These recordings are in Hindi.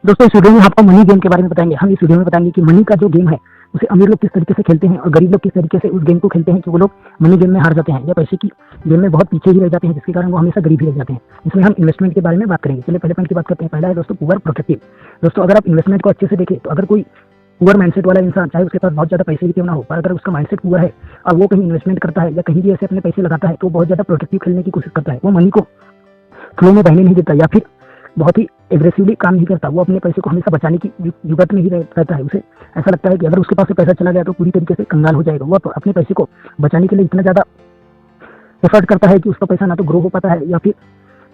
दोस्तों इस वीडियो में आपको मनी गेम के बारे में बताएंगे। हम इस वीडियो में बताएंगे कि मनी का जो गेम है उसे अमीर लोग किस तरीके से खेलते हैं और गरीब लोग किस तरीके से उस गेम को खेलते हैं कि वो लोग मनी गेम में हार जाते हैं या पैसे की गेम में बहुत पीछे ही रह जाते हैं, जिसके कारण वो हमेशा गरीब ही रह जाते हैं। इसमें हम इन्वेस्टमेंट के बारे में बात करेंगे। चलिए पहले पॉइंट की बात करते हैं। पहला है दोस्तों पुअर प्रोटेक्टिव। दोस्तों अगर आप इन्वेस्टमेंट को अच्छे से देखें तो अगर कोई पुअर माइंडसेट वाला इंसान, चाहे उसके पास बहुत ज़्यादा पैसे भी क्यों ना हो, पर अगर उसका माइंडसेट पुअर है और वो कहीं इन्वेस्टमेंट करता है या कहीं भी ऐसे अपने पैसे लगाता है तो बहुत ज़्यादा प्रोटेक्टिव खेलने की कोशिश करता है। वो मनी को फ्लो में बहने नहीं देता या फिर बहुत ही एग्रेसिवली काम नहीं करता। वो अपने पैसे को हमेशा बचाने की जुगत में ही रहता है। उसे ऐसा लगता है कि अगर उसके पास से पैसा चला गया तो पूरी तरीके से कंगाल हो जाएगा। वो अपने पैसे को बचाने के लिए इतना ज़्यादा एफर्ट करता है कि उसका पैसा ना तो ग्रो हो पाता है या फिर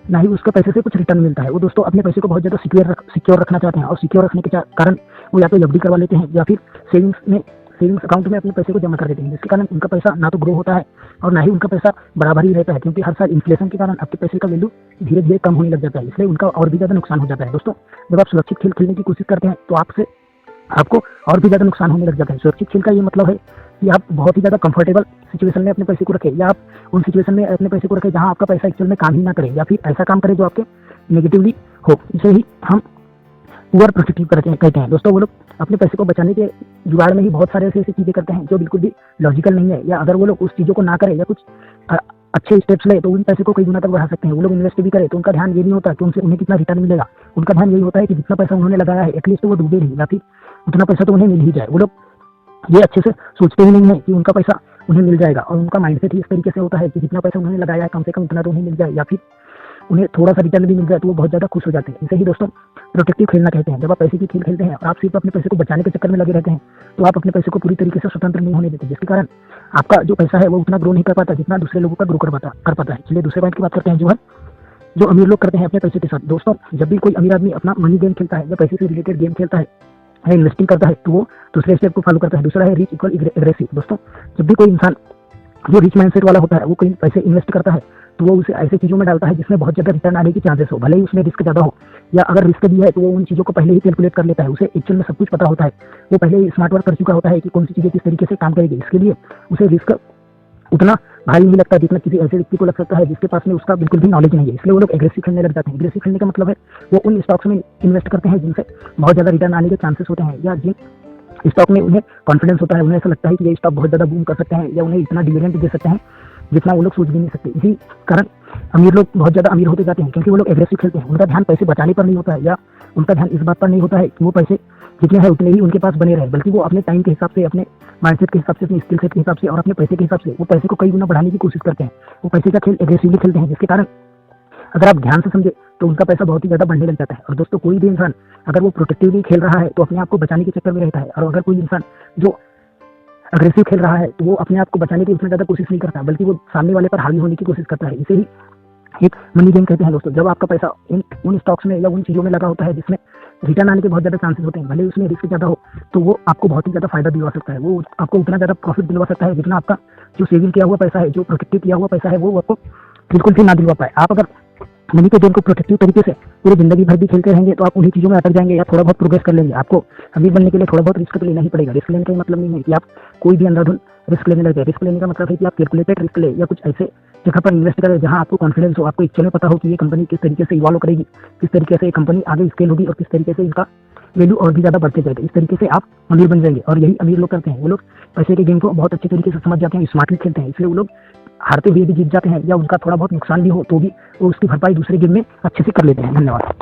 ना ही उसके पैसे से कुछ रिटर्न मिलता है। वो दोस्तों अपने पैसे को बहुत ज़्यादा सिक्योर रखना चाहते हैं और सिक्योर रखने के कारण वो या तो एफडी करवा लेते हैं या फिर सेविंग्स अकाउंट में अपने पैसे को जमा कर देते हैं, जिसके कारण उनका पैसा ना तो ग्रो होता है और ना ही उनका पैसा बराबर ही रहता है, क्योंकि हर साल इन्फ्लेशन के कारण आपके पैसे का वैल्यू धीरे धीरे कम होने लग जाता है। इसलिए उनका और भी ज़्यादा नुकसान हो जाता है। दोस्तों जब आप सुरक्षित खेल खेलने की कोशिश करते हैं तो आपको और भी ज़्यादा नुकसान होने लग जाता है। सुरक्षित खेल का ये मतलब है कि आप बहुत ही ज़्यादा कंफर्टेबल सिचुएशन में अपने पैसे को रखें या आप उन सिचुएशन में अपने पैसे को रखें जहां आपका पैसा एक्चुअल में काम ही ना करे या फिर ऐसा काम करे जो आपके नेगेटिवली हो। इसे ही हम पुअर प्रोटेक्टिव कहते हैं। दोस्तों वो लोग अपने पैसे को बचाने के जुगाड़ में ही बहुत सारे ऐसी चीज़ें करते हैं जो बिल्कुल भी लॉजिकल नहीं है, या अगर वो लोग उस चीज़ों को ना करें या कुछ अच्छे स्टेप्स ले तो उन पैसे को कई गुना तक बढ़ा सकते हैं। वो लोग इन्वेस्ट भी करें तो उनका ध्यान ये नहीं होता कि उन्हें कितना रिटर्न मिलेगा। उनका ध्यान यही होता है कि जितना पैसा उन्होंने लगाया है एटलीस्ट वो डूबे नहीं या फिर उतना पैसा तो उन्हें मिल ही जाए। वो लोग ये अच्छे से सोचते ही नहीं है कि उनका पैसा उन्हें मिल जाएगा, और उनका माइंडसेट ही इस तरीके से होता है कि जितना पैसा उन्होंने लगाया है कम से कम इतना तो उन्हें मिल जाए या फिर उन्हें थोड़ा सा रिटर्न भी मिल जाए तो वो बहुत ज़्यादा खुश हो जाते हैं। इसे ही दोस्तों प्रोटेक्टिव खेलना कहते हैं। जब आप पैसे की खेल खेलते हैं और आप सिर्फ अपने पैसे को बचाने के चक्कर में लगे रहते हैं तो आप अपने पैसे को पूरी तरीके से स्वतंत्र नहीं होने देते, जिसके कारण आपका जो पैसा है वो उतना ग्रो नहीं कर पाता जितना दूसरे लोगों का ग्रो कर पाता है। चलिए दूसरे पॉइंट की बात करते हैं जो अमीर लोग करते हैं अपने पैसे के साथ। दोस्तों जब भी कोई अमीर आदमी अपना मनी गेम खेलता है या पैसे से रिलेटेड गेम खेलता है या इन्वेस्टिंग करता है तो वो दूसरे स्टेप को फॉलो करता है। दूसरा है रिच इक्वल एग्रेसिव। दोस्तों जब भी कोई इंसान जो रिच माइंडसेट वाला होता है वो कहीं पैसे इन्वेस्ट करता है तो वो उसे ऐसे चीज़ों में डालता है जिसमें बहुत ज़्यादा रिटर्न आने की चांसेस हो, भले ही उसमें रिस्क ज़्यादा हो, या अगर रिस्क भी है तो वो उन चीज़ों को पहले ही कैलकुलेट कर लेता है। उसे एक्चुअल में सब कुछ पता होता है। वो पहले ही स्मार्ट वर्क कर चुका होता है कि कौन सी चीज़ें किस तरीके से काम करेगी। इसके लिए उसे रिस्क उतना भारी नहीं लगता जितना किसी ऐसे व्यक्ति को लग सकता है जिसके पास में उसका बिल्कुल भी नॉलेज नहीं है। इसलिए वो लोग एग्रेसिव खेलने लग जाते हैं। एग्रेसिव खेलने का मतलब है वो उन स्टॉक्स में इन्वेस्ट करते हैं जिनसे बहुत ज़्यादा रिटर्न आने के चांसेस होते हैं, या जिन स्टॉक में उन्हें कॉन्फिडेंस होता है, उन्हें ऐसा लगता है कि ये स्टॉक बहुत ज़्यादा बूम कर सकते हैं या उन्हें इतना डिविडेंड दे सकते हैं जितना वो लोग सोच भी नहीं सकते। इसी कारण अमीर लोग बहुत ज़्यादा अमीर होते जाते हैं, क्योंकि वो लोग एग्रेसिव खेलते हैं। उनका ध्यान पैसे बचाने पर नहीं होता है या उनका ध्यान इस बात पर नहीं होता है कि वो पैसे जितने हैं उतने ही उनके पास बने रहे, बल्कि वो अपने टाइम के हिसाब से, अपने माइंडसेट के हिसाब से, अपने स्किल सेट के हिसाब से और अपने पैसे के हिसाब से वो पैसे को कई गुना बढ़ाने की कोशिश करते हैं। वो पैसे का खेल एग्रेसिवली खेलते हैं, जिसके कारण अगर आप ध्यान से समझे तो उनका पैसा बहुत ही ज़्यादा बढ़ने लग जाता है। और दोस्तों कोई भी इंसान अगर वो प्रोटेक्टिवली खेल रहा है तो अपने आप को बचाने के चक्कर में रहता है, और अगर कोई इंसान जो अग्रेसिव खेल रहा है तो वो अपने आप को बचाने की उतना ज़्यादा कोशिश नहीं करता, बल्कि वो सामने वाले पर हावी होने की कोशिश करता है। इसे ही एक मनी गेम कहते हैं। दोस्तों जब आपका पैसा उन स्टॉक्स में या उन चीज़ों में लगा होता है जिसमें रिटर्न आने के बहुत ज़्यादा चांसेस होते हैं, भले उसमें रिस्क ज़्यादा हो, तो वो आपको बहुत ही ज़्यादा फायदा दिलवा सकता है। वो आपको उतना ज़्यादा प्रॉफिट दिलवा सकता है जितना आपका जो सेविंग किया हुआ पैसा है, जो प्रोटेक्टिव किया हुआ पैसा है, वो आपको बिल्कुल भी ना दिलवा पाए। आप अगर मनी के गेम को प्रोटेक्टिव तरीके से पूरी जिंदगी भर भी खेलते रहेंगे तो आप उन्हीं चीज़ों में अटक जाएंगे या थोड़ा बहुत प्रोग्रेस कर लेंगे। आपको अमीर बनने के लिए थोड़ा बहुत रिस्क तो लेना ही पड़ेगा। रिस्क लेने का मतलब नहीं है कि आप कोई भी अंधाधुन रिस्क लेने लगे। रिस्क लेने का मतलब है कि आप कैलकुलेटेड रिस्क ले या कुछ ऐसे जगह पर इन्वेस्ट करें जहां आपको कॉन्फिडेंस हो, आपको एक्चुअली पता हो कि ये कंपनी किस तरीके से इवॉल्व करेगी, किस तरीके से ये कंपनी आगे स्केल होगी और किस तरीके से इनका वैल्यू और भी ज़्यादा बढ़ते जाएगा। इस तरीके से आप अमीर बन जाएंगे, और यही अमीर लोग करते हैं। वो लोग पैसे के गेम को बहुत अच्छे तरीके से समझ जाते हैं, स्मार्टली खेलते हैं, इसलिए वो लोग हारते हुए भी जीत जाते हैं, या उनका थोड़ा बहुत नुकसान भी हो तो भी वो उसकी भरपाई दूसरे गेम में अच्छे से कर लेते हैं। धन्यवाद।